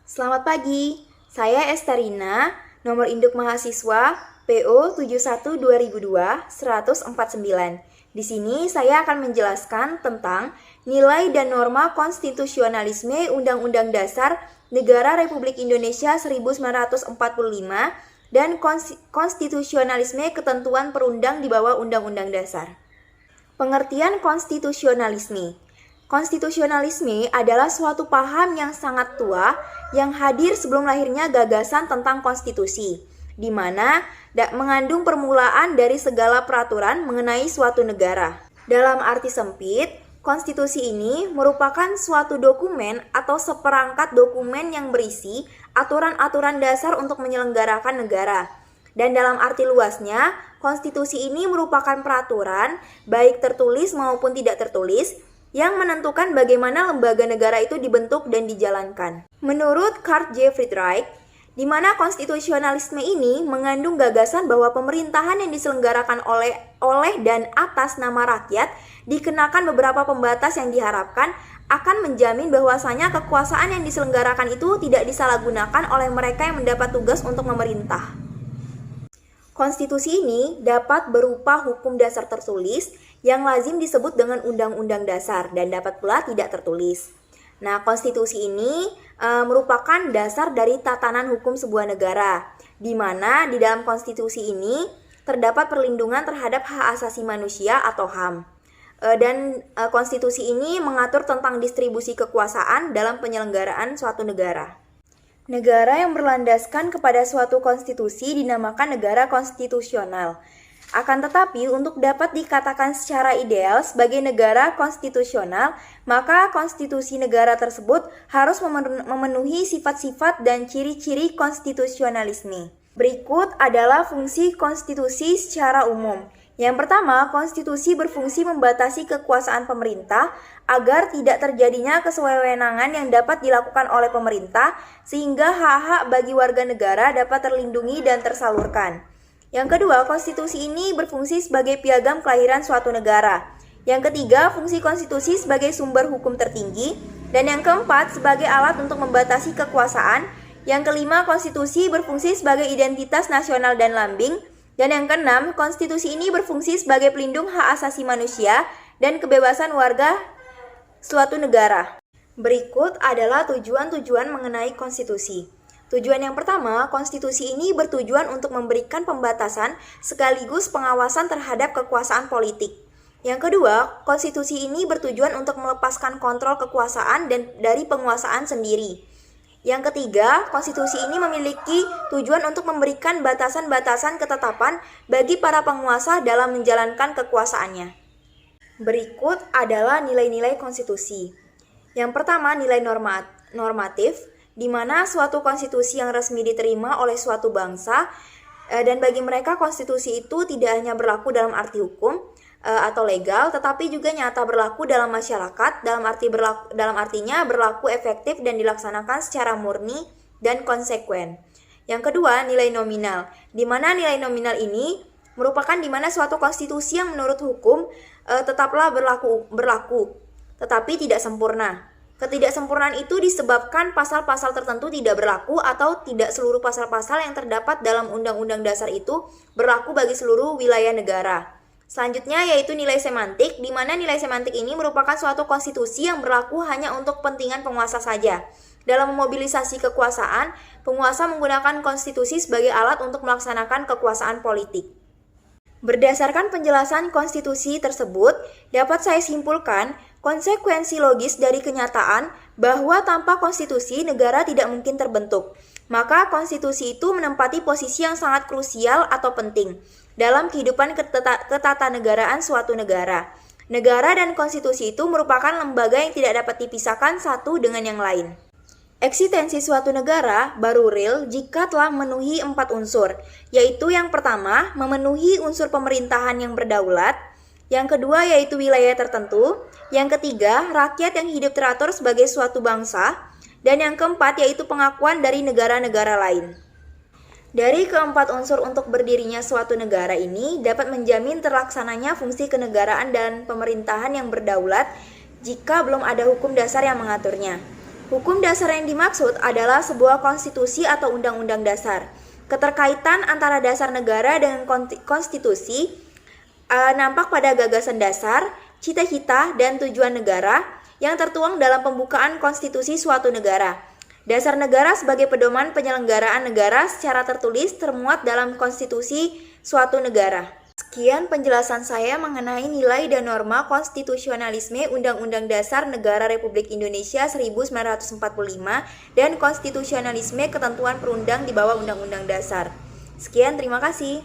Selamat pagi, saya Estarina, nomor induk mahasiswa PO 71-2002-149. Di sini saya akan menjelaskan tentang nilai dan norma konstitusionalisme Undang-Undang Dasar Negara Republik Indonesia 1945 dan konstitusionalisme ketentuan perundang di bawah Undang-Undang Dasar. Pengertian konstitusionalisme. Konstitusionalisme adalah suatu paham yang sangat tua yang hadir sebelum lahirnya gagasan tentang konstitusi, di mana mengandung permulaan dari segala peraturan mengenai suatu negara. Dalam arti sempit, konstitusi ini merupakan suatu dokumen atau seperangkat dokumen yang berisi aturan-aturan dasar untuk menyelenggarakan negara. Dan dalam arti luasnya, konstitusi ini merupakan peraturan, baik tertulis maupun tidak tertulis, yang menentukan bagaimana lembaga negara itu dibentuk dan dijalankan. Menurut Karl J. Friedrich, di mana konstitusionalisme ini mengandung gagasan bahwa pemerintahan yang diselenggarakan oleh dan atas nama rakyat dikenakan beberapa pembatas yang diharapkan akan menjamin bahwasanya kekuasaan yang diselenggarakan itu tidak disalahgunakan oleh mereka yang mendapat tugas untuk memerintah. Konstitusi ini dapat berupa hukum dasar tertulis yang lazim disebut dengan Undang-Undang Dasar dan dapat pula tidak tertulis. Nah, konstitusi ini merupakan dasar dari tatanan hukum sebuah negara, di mana di dalam konstitusi ini terdapat perlindungan terhadap hak asasi manusia atau HAM. Dan konstitusi ini mengatur tentang distribusi kekuasaan dalam penyelenggaraan suatu negara. Negara yang berlandaskan kepada suatu konstitusi dinamakan negara konstitusional. Akan tetapi, untuk dapat dikatakan secara ideal sebagai negara konstitusional, maka konstitusi negara tersebut harus memenuhi sifat-sifat dan ciri-ciri konstitusionalisme. Berikut adalah fungsi konstitusi secara umum. Yang pertama, konstitusi berfungsi membatasi kekuasaan pemerintah agar tidak terjadinya kesewenangan yang dapat dilakukan oleh pemerintah sehingga hak-hak bagi warga negara dapat terlindungi dan tersalurkan. Yang kedua, konstitusi ini berfungsi sebagai piagam kelahiran suatu negara. Yang ketiga, fungsi konstitusi sebagai sumber hukum tertinggi. Dan yang keempat, sebagai alat untuk membatasi kekuasaan. Yang kelima, konstitusi berfungsi sebagai identitas nasional dan lambing. Dan yang keenam, konstitusi ini berfungsi sebagai pelindung hak asasi manusia dan kebebasan warga suatu negara. Berikut adalah tujuan-tujuan mengenai konstitusi. Tujuan yang pertama, konstitusi ini bertujuan untuk memberikan pembatasan sekaligus pengawasan terhadap kekuasaan politik. Yang kedua, konstitusi ini bertujuan untuk melepaskan kontrol kekuasaan dan dari penguasaan sendiri. Yang ketiga, konstitusi ini memiliki tujuan untuk memberikan batasan-batasan ketetapan bagi para penguasa dalam menjalankan kekuasaannya. Berikut adalah nilai-nilai konstitusi. Yang pertama, nilai normatif, di mana suatu konstitusi yang resmi diterima oleh suatu bangsa, dan bagi mereka konstitusi itu tidak hanya berlaku dalam arti hukum atau legal, tetapi juga nyata berlaku dalam masyarakat, dalam artinya berlaku efektif dan dilaksanakan secara murni dan konsekuen. Yang kedua, nilai nominal, di mana nilai nominal ini merupakan di mana suatu konstitusi yang menurut hukum tetaplah berlaku, tetapi tidak sempurna. Ketidaksempurnaan itu disebabkan pasal-pasal tertentu tidak berlaku atau tidak seluruh pasal-pasal yang terdapat dalam Undang-Undang Dasar itu berlaku bagi seluruh wilayah negara. Selanjutnya yaitu nilai semantik, di mana nilai semantik ini merupakan suatu konstitusi yang berlaku hanya untuk kepentingan penguasa saja. Dalam memobilisasi kekuasaan, penguasa menggunakan konstitusi sebagai alat untuk melaksanakan kekuasaan politik. Berdasarkan penjelasan konstitusi tersebut, dapat saya simpulkan konsekuensi logis dari kenyataan bahwa tanpa konstitusi negara tidak mungkin terbentuk. Maka konstitusi itu menempati posisi yang sangat krusial atau penting dalam kehidupan ketatanegaraan suatu negara. Negara dan konstitusi itu merupakan lembaga yang tidak dapat dipisahkan satu dengan yang lain. Eksistensi suatu negara baru real jika telah memenuhi 4 unsur, yaitu yang pertama, memenuhi unsur pemerintahan yang berdaulat, yang kedua yaitu wilayah tertentu, yang ketiga, rakyat yang hidup teratur sebagai suatu bangsa, dan yang keempat yaitu pengakuan dari negara-negara lain. Dari keempat unsur untuk berdirinya suatu negara ini dapat menjamin terlaksananya fungsi kenegaraan dan pemerintahan yang berdaulat jika belum ada hukum dasar yang mengaturnya. Hukum dasar yang dimaksud adalah sebuah konstitusi atau undang-undang dasar. Keterkaitan antara dasar negara dengan konstitusi nampak pada gagasan dasar, cita-cita, dan tujuan negara yang tertuang dalam pembukaan konstitusi suatu negara. Dasar negara sebagai pedoman penyelenggaraan negara secara tertulis termuat dalam konstitusi suatu negara. Sekian penjelasan saya mengenai nilai dan norma konstitusionalisme Undang-Undang Dasar Negara Republik Indonesia 1945 dan konstitusionalisme ketentuan perundang di bawah Undang-Undang Dasar. Sekian, terima kasih.